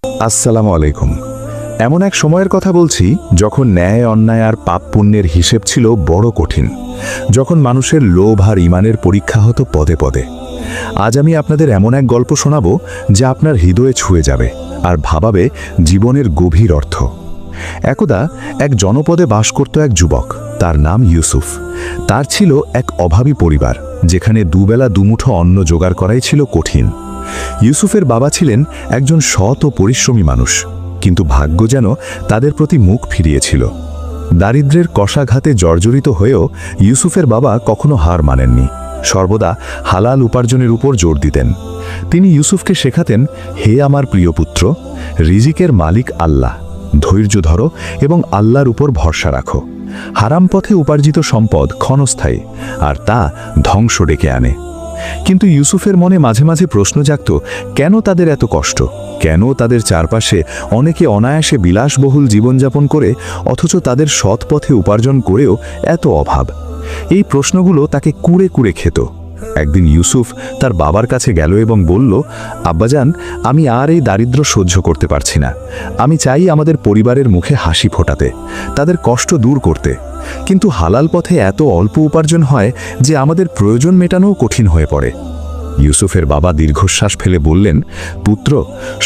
আসসালামু আলাইকুম। এমন এক সময়ের কথা বলছি যখন ন্যায় অন্যায় আর পাপ পুণ্যের হিসেব ছিল বড় কঠিন, যখন মানুষের লোভ আর ইমানের পরীক্ষা হতো পদে পদে। আজ আমি আপনাদের এমন এক গল্প শোনাবো যা আপনার হৃদয়ে ছুঁয়ে যাবে আর ভাবাবে জীবনের গভীর অর্থ। একদা এক জনপদে বাস করত এক যুবক, তার নাম ইউসুফ। তার ছিল এক অভাবী পরিবার, যেখানে দুবেলা দুমুঠো অন্ন জোগাড় করাই ছিল কঠিন। ইউসুফের বাবা ছিলেন একজন সৎ ও পরিশ্রমী মানুষ, কিন্তু ভাগ্য যেন তাদের প্রতি মুখ ফিরিয়েছিল। দারিদ্র্যের কষাঘাতে জর্জরিত হয়েও ইউসুফের বাবা কখনো হার মানেননি, সর্বদা হালাল উপার্জনের উপর জোর দিতেন। তিনি ইউসুফকে শেখাতেন, হে আমার প্রিয় পুত্র, রিজিকের মালিক আল্লাহ, ধৈর্য ধরো এবং আল্লাহর উপর ভরসা রাখো। হারাম পথে উপার্জিত সম্পদ ক্ষণস্থায়ী, আর তা ধ্বংস ডেকে আনে। কিন্তু ইউসুফের মনে মাঝে মাঝে প্রশ্ন জাগত, কেন তাদের এত কষ্ট? কেন তাদের চারপাশে অনেকে অনায়াসে বিলাসবহুল জীবনযাপন করে, অথচ তাদের সৎ পথে উপার্জন করেও এত অভাব? এই প্রশ্নগুলো তাকে কুড়ে কুড়ে খেত। একদিন ইউসুফ তার বাবার কাছে গেল এবং বলল, আব্বাজান, আমি আর এই দারিদ্র্য সহ্য করতে পারছি না। আমি চাই আমাদের পরিবারের মুখে হাসি ফোটাতে, তাদের কষ্ট দূর করতে। কিন্তু হালাল পথে এত অল্প উপার্জন হয় যে আমাদের প্রয়োজন মেটানোও কঠিন হয়ে পড়ে। ইউসুফের বাবা দীর্ঘশ্বাস ফেলে বললেন, পুত্র,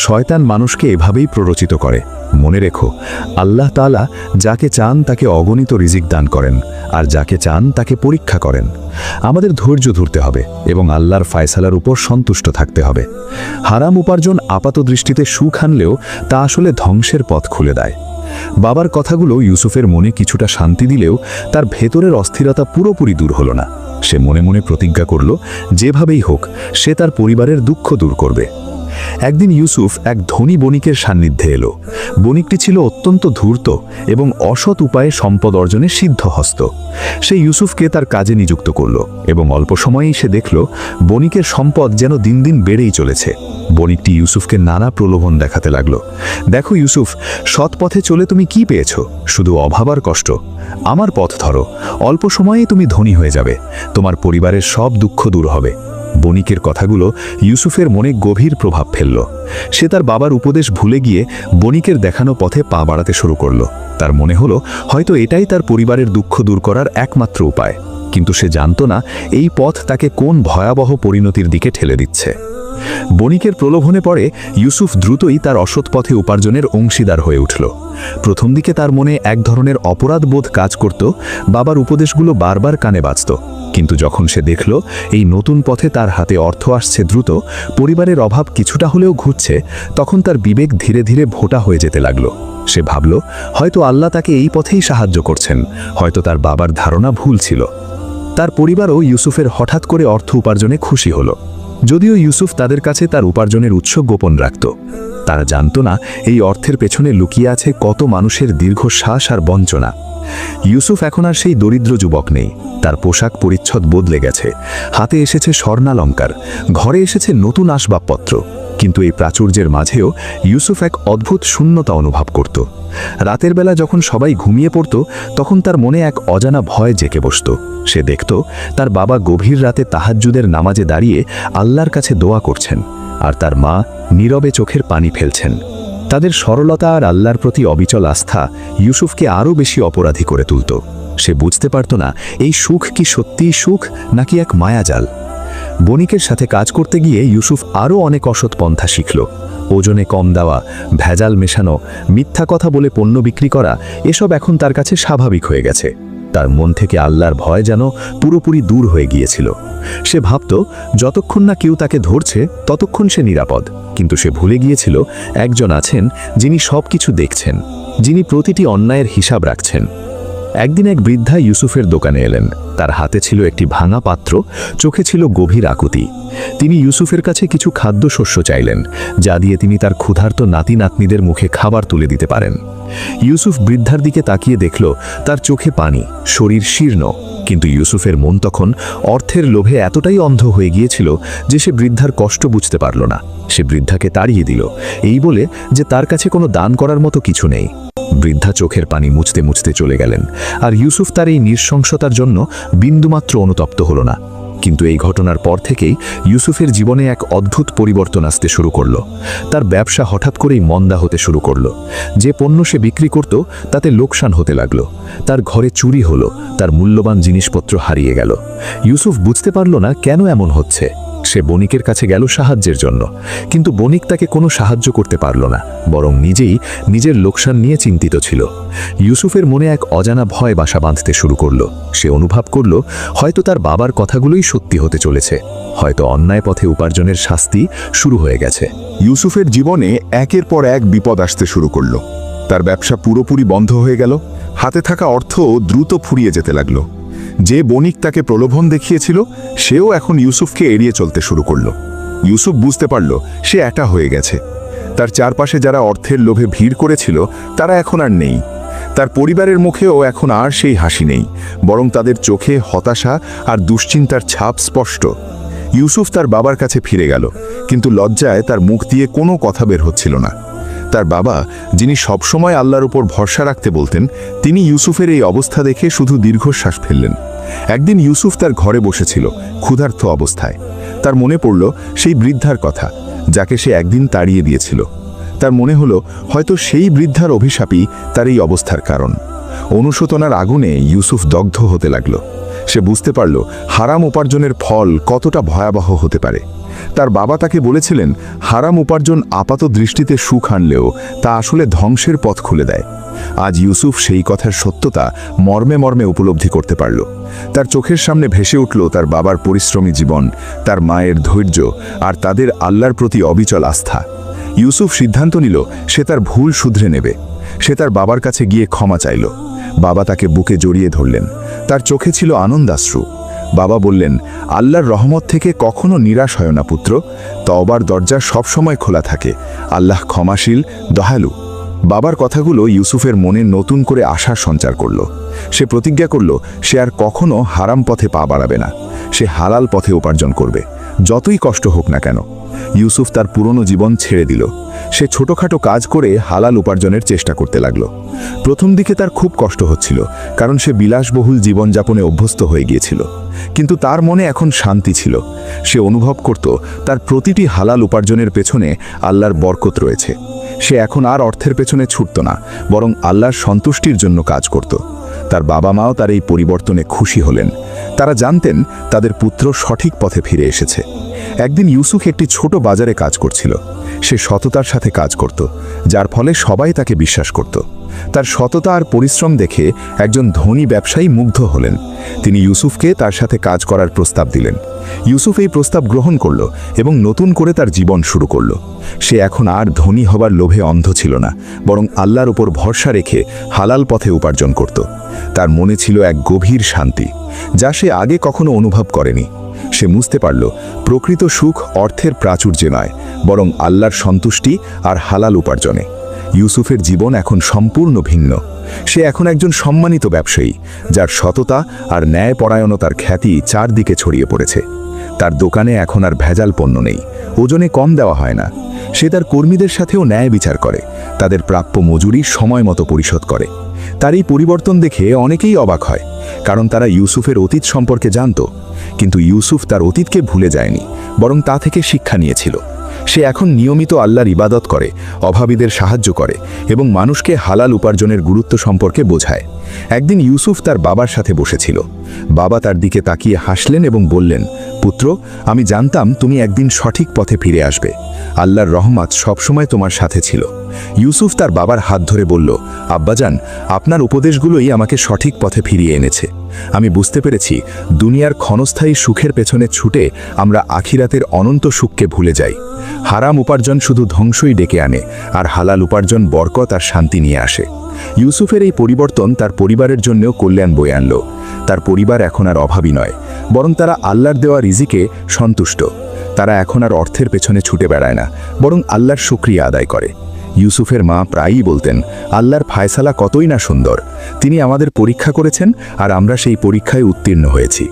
শয়তান মানুষকে এভাবেই প্ররোচিত করে। মনে রেখো, আল্লাহ তাআলা যাকে চান তাকে অগণিত রিজিক দান করেন, আর যাকে চান তাকে পরীক্ষা করেন। আমাদের ধৈর্য ধরতে হবে এবং আল্লাহর ফায়সালার উপর সন্তুষ্ট থাকতে হবে। হারাম উপার্জন আপাত দৃষ্টিতে সুখ আনলেও তা আসলে ধ্বংসের পথ খুলে দেয়। বাবার কথাগুলো ইউসুফের মনে কিছুটা শান্তি দিলেও তার ভেতরের অস্থিরতা পুরোপুরি দূর হলো না। সে মনে মনে প্রতিজ্ঞা করল, যেভাবেই হোক সে তার পরিবারের দুঃখ দূর করবে। একদিন ইউসুফ এক ধনী বণিকের সান্নিধ্যে এলো। বণিকটি ছিল অত্যন্ত ধূর্ত এবং অসৎ উপায়ে সম্পদ অর্জনে সিদ্ধহস্ত। সে ইউসুফকে তার কাজে নিযুক্ত করল এবং অল্প সময়েই সে দেখল বণিকের সম্পদ যেন দিন দিন বেড়েই চলেছে। বণিকটি ইউসুফকে নানা প্রলোভন দেখাতে লাগল। দেখো ইউসুফ, সৎ পথে চলে তুমি কি পেয়েছ? শুধু অভাব আর কষ্ট। আমার পথ ধরো, অল্প সময়েই তুমি ধনী হয়ে যাবে, তোমার পরিবারের সব দুঃখ দূর হবে। বণিকের কথাগুলো ইউসুফের মনে গভীর প্রভাব ফেলল। সে তার বাবার উপদেশ ভুলে গিয়ে বণিকের দেখানো পথে পা বাড়াতে শুরু করল। তার মনে হলো হয়তো এটাই তার পরিবারের দুঃখ দূর করার একমাত্র উপায়। কিন্তু সে জানত না এই পথ তাকে কোন ভয়াবহ পরিণতির দিকে ঠেলে দিচ্ছে। বণিকের প্রলোভনে পড়ে ইউসুফ দ্রুতই তার অসৎ পথে উপার্জনের অংশীদার হয়ে উঠল। প্রথম দিকে তার মনে এক ধরনের অপরাধবোধ কাজ করত, বাবার উপদেশগুলো বারবার কানে বাজত। কিন্তু যখন সে দেখল এই নতুন পথে তার হাতে অর্থ আসছে দ্রুত, পরিবারের অভাব কিছুটা হলেও ঘুরছে, তখন তার বিবেক ধীরে ধীরে ভোঁটা হয়ে যেতে লাগল। সে ভাবল, হয়তো আল্লাহ তাকে এই পথেই সাহায্য করছেন, হয়তো তার বাবার ধারণা ভুল ছিল। তার পরিবারও ইউসুফের হঠাৎ করে অর্থ উপার্জনে খুশি হল, যদিও ইউসুফ তাদের কাছে তার উপার্জনের উৎস গোপন রাখত। তারা জানত না এই অর্থের পেছনে লুকিয়ে আছে কত মানুষের দীর্ঘশ্বাস আর বঞ্চনা। ইউসুফ এখন আর সেই দরিদ্র যুবক নেই। তার পোশাক পরিচ্ছদ বদলে গেছে, হাতে এসেছে স্বর্ণালঙ্কার, ঘরে এসেছে নতুন আসবাবপত্র। কিন্তু এই প্রাচুর্যের মাঝেও ইউসুফ এক অদ্ভুত শূন্যতা অনুভব করত। রাতের বেলা যখন সবাই ঘুমিয়ে পড়ত, তখন তার মনে এক অজানা ভয় জেঁকে বসত। সে দেখত তার বাবা গভীর রাতে তাহাজ্জুদের নামাজে দাঁড়িয়ে আল্লাহর কাছে দোয়া করছেন, আর তার মা নীরবে চোখের পানি ফেলছেন। তাদের সরলতা আর আল্লাহর প্রতি অবিচল আস্থা ইউসুফকে আরও বেশি অপরাধী করে তুলত। সে বুঝতে পারত না এই সুখ কি সত্যিই সুখ নাকি এক মায়াজাল। বণিকের সাথে কাজ করতে গিয়ে ইউসুফ আরও অনেক অসৎ পন্থা শিখল। ওজনে কম দেওয়া, ভেজাল মেশানো, মিথ্যা কথা বলে পণ্য বিক্রি করা, এসব এখন তার কাছে স্বাভাবিক হয়ে গেছে। তার মন থেকে আল্লাহর ভয় যেন পুরোপুরি দূর হয়ে গিয়েছিল। সে ভাবত যতক্ষণ না কেউ তাকে ধরছে ততক্ষণ সে নিরাপদ। কিন্তু সে ভুলে গিয়েছিল একজন আছেন যিনি সব কিছু দেখছেন, যিনি প্রতিটি অন্যায়ের হিসাব রাখছেন। একদিন এক বৃদ্ধা ইউসুফের দোকানে এলেন। তার হাতে ছিল একটি ভাঙা পাত্র, চোখে ছিল গভীর আকুতি। তিনি ইউসুফের কাছে কিছু খাদ্যশস্য চাইলেন, যা দিয়ে তিনি তার ক্ষুধার্ত নাতি নাতনিদের মুখে খাবার তুলে দিতে পারেন। ইউসুফ বৃদ্ধার দিকে তাকিয়ে দেখল তার চোখে পানি, শরীর শীর্ণ। কিন্তু ইউসুফের মন তখন অর্থের লোভে এতটাই অন্ধ হয়ে গিয়েছিল যে সে বৃদ্ধার কষ্ট বুঝতে পারল না। সে বৃদ্ধাকে তাড়িয়ে দিল, এই বলে যে তার কাছে কোনো দান করার মতো কিছু নেই। বৃদ্ধা চোখের পানি মুছতে মুছতে চলে গেলেন, আর ইউসুফ তার এই নৃশংসতার জন্য বিন্দুমাত্র অনুতপ্ত হল না। কিন্তু এই ঘটনার পর থেকেই ইউসুফের জীবনে এক অদ্ভুত পরিবর্তন আসতে শুরু করলো। তার ব্যবসা হঠাৎ করেই মন্দা হতে শুরু করলো। যে পণ্য সে বিক্রি করত তাতে লোকসান হতে লাগলো। তার ঘরে চুরি হলো, তার মূল্যবান জিনিসপত্র হারিয়ে গেল। ইউসুফ বুঝতে পারল না কেন এমন হচ্ছে। সে বণিকের কাছে গেল সাহায্যের জন্য, কিন্তু বণিক তাকে কোনো সাহায্য করতে পারল না, বরং নিজেই নিজের লোকসান নিয়ে চিন্তিত ছিল। ইউসুফের মনে এক অজানা ভয় বাসা বাঁধতে শুরু করল। সে অনুভব করল হয়তো তার বাবার কথাগুলোই সত্যি হতে চলেছে, হয়তো অন্যায় পথে উপার্জনের শাস্তি শুরু হয়ে গেছে। ইউসুফের জীবনে একের পর এক বিপদ আসতে শুরু করল। তার ব্যবসা পুরোপুরি বন্ধ হয়ে গেল। হাতে থাকা অর্থ দ্রুত ফুরিয়ে যেতে লাগলো। যে বণিক তাকে প্রলোভন দেখিয়েছিল সেও এখন ইউসুফকে এড়িয়ে চলতে শুরু করল। ইউসুফ বুঝতে পারল সে একা হয়ে গেছে। তার চারপাশে যারা অর্থের লোভে ভিড় করেছিল তারা এখন আর নেই। তার পরিবারের মুখেও এখন আর সেই হাসি নেই, বরং তাদের চোখে হতাশা আর দুশ্চিন্তার ছাপ স্পষ্ট। ইউসুফ তার বাবার কাছে ফিরে গেল, কিন্তু লজ্জায় তার মুখ দিয়ে কোনো কথা বের হচ্ছিল না। তার বাবা, যিনি সবসময় আল্লাহর উপর ভরসা রাখতে বলতেন, তিনি ইউসুফের এই অবস্থা দেখে শুধু দীর্ঘশ্বাস ফেললেন। একদিন ইউসুফ তার ঘরে বসেছিল, ক্ষুধার্ত অবস্থায়। তার মনে পড়ল সেই বৃদ্ধার কথা, যাকে সে একদিন তাড়িয়ে দিয়েছিল। তার মনে হলো হয়তো সেই বৃদ্ধার অভিশাপই তার এই অবস্থার কারণ। অনুশোচনার আগুনে ইউসুফ দগ্ধ হতে লাগল। সে বুঝতে পারল হারাম উপার্জনের ফল কতটা ভয়াবহ হতে পারে। তার বাবা তাকে বলেছিলেন, হারাম উপার্জন আপাত দৃষ্টিতে সুখ আনলেও তা আসলে ধ্বংসের পথ খুলে দেয়। আজ ইউসুফ সেই কথার সত্যতা মর্মে মর্মে উপলব্ধি করতে পারল। তার চোখের সামনে ভেসে উঠল তার বাবার পরিশ্রমী জীবন, তার মায়ের ধৈর্য আর তাদের আল্লাহর প্রতি অবিচল আস্থা। ইউসুফ সিদ্ধান্ত নিল সে তার ভুল শুধরে নেবে। সে তার বাবার কাছে গিয়ে ক্ষমা চাইল। বাবা তাকে বুকে জড়িয়ে ধরলেন। তার চোখে ছিল আনন্দাশ্রু। বাবা বললেন, আল্লাহর রহমত থেকে কখনো নিরাশ হয় না পুত্র, তওবার দরজা সবসময় খোলা থাকে। আল্লাহ ক্ষমাশীল, দয়ালু। বাবার কথাগুলো ইউসুফের মনে নতুন করে আশার সঞ্চার করল। সে প্রতিজ্ঞা করল সে আর কখনো হারাম পথে পা বাড়াবে না। সে হালাল পথে উপার্জন করবে, যতই কষ্ট হোক না কেন। ইউসুফ তার পুরনো জীবন ছেড়ে দিল। সে ছোটখাটো কাজ করে হালাল উপার্জনের চেষ্টা করতে লাগল। প্রথম দিকে তার খুব কষ্ট হচ্ছিল, কারণ সে বিলাসবহুল জীবনযাপনে অভ্যস্ত হয়ে গিয়েছিল। কিন্তু তার মনে এখন শান্তি ছিল। সে অনুভব করত তার প্রতিটি হালাল উপার্জনের পেছনে আল্লাহর বরকত রয়েছে। সে এখন আর অর্থের পেছনে ছুটত না, বরং আল্লাহর সন্তুষ্টির জন্য কাজ করত। তার বাবা মাও তার এই পরিবর্তনে খুশি হলেন। তারা জানতেন তাদের পুত্র সঠিক পথে ফিরে এসেছে। একদিন ইউসুফ একটি ছোট বাজারে কাজ করছিল। সে সততার সাথে কাজ করত, যার ফলে সবাই তাকে বিশ্বাস করত। তার সততা আর পরিশ্রম দেখে একজন ধনী ব্যবসায়ী মুগ্ধ হলেন। তিনি ইউসুফকে তার সাথে কাজ করার প্রস্তাব দিলেন। ইউসুফ এই প্রস্তাব গ্রহণ করল এবং নতুন করে তার জীবন শুরু করল। সে এখন আর ধনী হবার লোভে অন্ধ ছিল না, বরং আল্লাহর উপর ভরসা রেখে হালাল পথে উপার্জন করত। তার মনে ছিল এক গভীর শান্তি, যা সে আগে কখনো অনুভব করেনি। সে বুঝতে পারল প্রকৃত সুখ অর্থের প্রাচুর্যে নয়, বরং আল্লাহর সন্তুষ্টি আর হালাল উপার্জনে। ইউসুফের জীবন এখন সম্পূর্ণ ভিন্ন। সে এখন একজন সম্মানিত ব্যবসায়ী, যার সততা আর ন্যায়পরায়ণতার খ্যাতি চারদিকে ছড়িয়ে পড়েছে। তার দোকানে এখন আর ভেজাল পণ্য নেই, ওজনে কম দেওয়া হয় না। সে তার কর্মীদের সাথেও ন্যায় বিচার করে, তাদের প্রাপ্য মজুরি সময় মতো পরিশোধ করে। তার এই পরিবর্তন দেখে অনেকেই অবাক হয়, কারণ তারা ইউসুফের অতীত সম্পর্কে জানত। কিন্তু ইউসুফ তার অতীতকে ভুলে যায়নি, বরং তা থেকে শিক্ষা নিয়েছিল। সে এখন নিয়মিত আল্লাহর ইবাদত করে, অভাবীদের সাহায্য করে এবং মানুষকে হালাল উপার্জনের গুরুত্ব সম্পর্কে বোঝায়। একদিন ইউসুফ তার বাবার সাথে বসেছিল। বাবা তার দিকে তাকিয়ে হাসলেন এবং বললেন, পুত্র, আমি জানতাম তুমি একদিন সঠিক পথে ফিরে আসবে। আল্লাহর রহমত সবসময় তোমার সাথে ছিল। ইউসুফ তার বাবার হাত ধরে বলল, আব্বাজান, আপনার উপদেশগুলোই আমাকে সঠিক পথে ফিরিয়ে এনেছে। আমি বুঝতে পেরেছি দুনিয়ার ক্ষণস্থায়ী সুখের পেছনে ছুটে আমরা আখিরাতের অনন্ত সুখকে ভুলে যাই। হারাম উপার্জন শুধু ধ্বংসই ডেকে আনে, আর হালাল উপার্জন বরকত আর শান্তি নিয়ে আসে। ইউসুফের এই পরিবর্তন তার পরিবারের জন্যও কল্যাণ বয়ে আনল। তার পরিবার এখন আর অভাবী নয়, বরং তারা আল্লাহর দেওয়া রিজিকে সন্তুষ্ট। তারা এখন আর অর্থের পেছনে ছুটে বেড়ায় না, বরং আল্লাহর শুকরিয়া আদায় করে। ইউসুফের মা প্রায়ই বলতেন, আল্লাহর ফায়সালা কতই না সুন্দর। তিনি আমাদের পরীক্ষা করেছেন আর আমরা সেই পরীক্ষায় উত্তীর্ণ হয়েছি।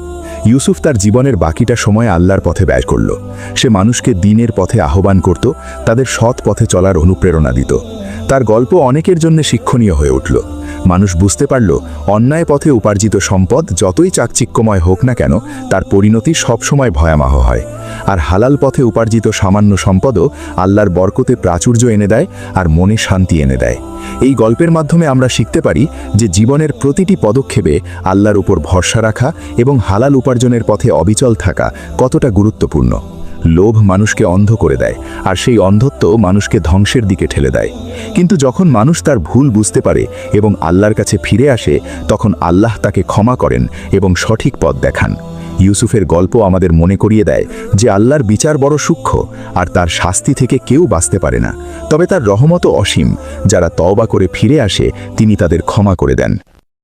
ইউসুফ তার জীবনের বাকিটা সময় আল্লাহর পথে ব্যয় করল। সে মানুষকে দ্বীনের পথে আহ্বান করত, তাদের সৎ পথে চলার অনুপ্রেরণা দিত। তার গল্প অনেকের জন্য শিক্ষণীয় হয়ে উঠল। মানুষ বুঝতে পারল অন্যায় পথে উপার্জিত সম্পদ যতই চাকচিক্যময় হোক না কেন তার পরিণতি সবসময় ভয়াবহ হয়, আর হালাল পথে উপার্জিত সামান্য সম্পদও আল্লাহর বরকতে প্রাচুর্য এনে দেয় আর মনে শান্তি এনে দেয়। এই গল্পের মাধ্যমে আমরা শিখতে পারি যে জীবনের প্রতিটি পদক্ষেপে আল্লাহর উপর ভরসা রাখা এবং হালাল উপার্জনের পথে অবিচল থাকা কতটা গুরুত্বপূর্ণ। লোভ মানুষকে অন্ধ করে দেয়, আর সেই অন্ধত্ব মানুষকে ধ্বংসের দিকে ঠেলে দেয়। কিন্তু যখন মানুষ তার ভুল বুঝতে পারে এবং আল্লাহর কাছে ফিরে আসে, তখন আল্লাহ তাকে ক্ষমা করেন এবং সঠিক পথ দেখান। ইউসুফের গল্প আমাদের মনে করিয়ে দেয় যে আল্লাহর বিচার বড় সূক্ষ্ম, আর তার শাস্তি থেকে কেউ বাঁচতে পারে না। তবে তার রহমতও অসীম, যারা তওবা করে ফিরে আসে তিনি তাদের ক্ষমা করে দেন।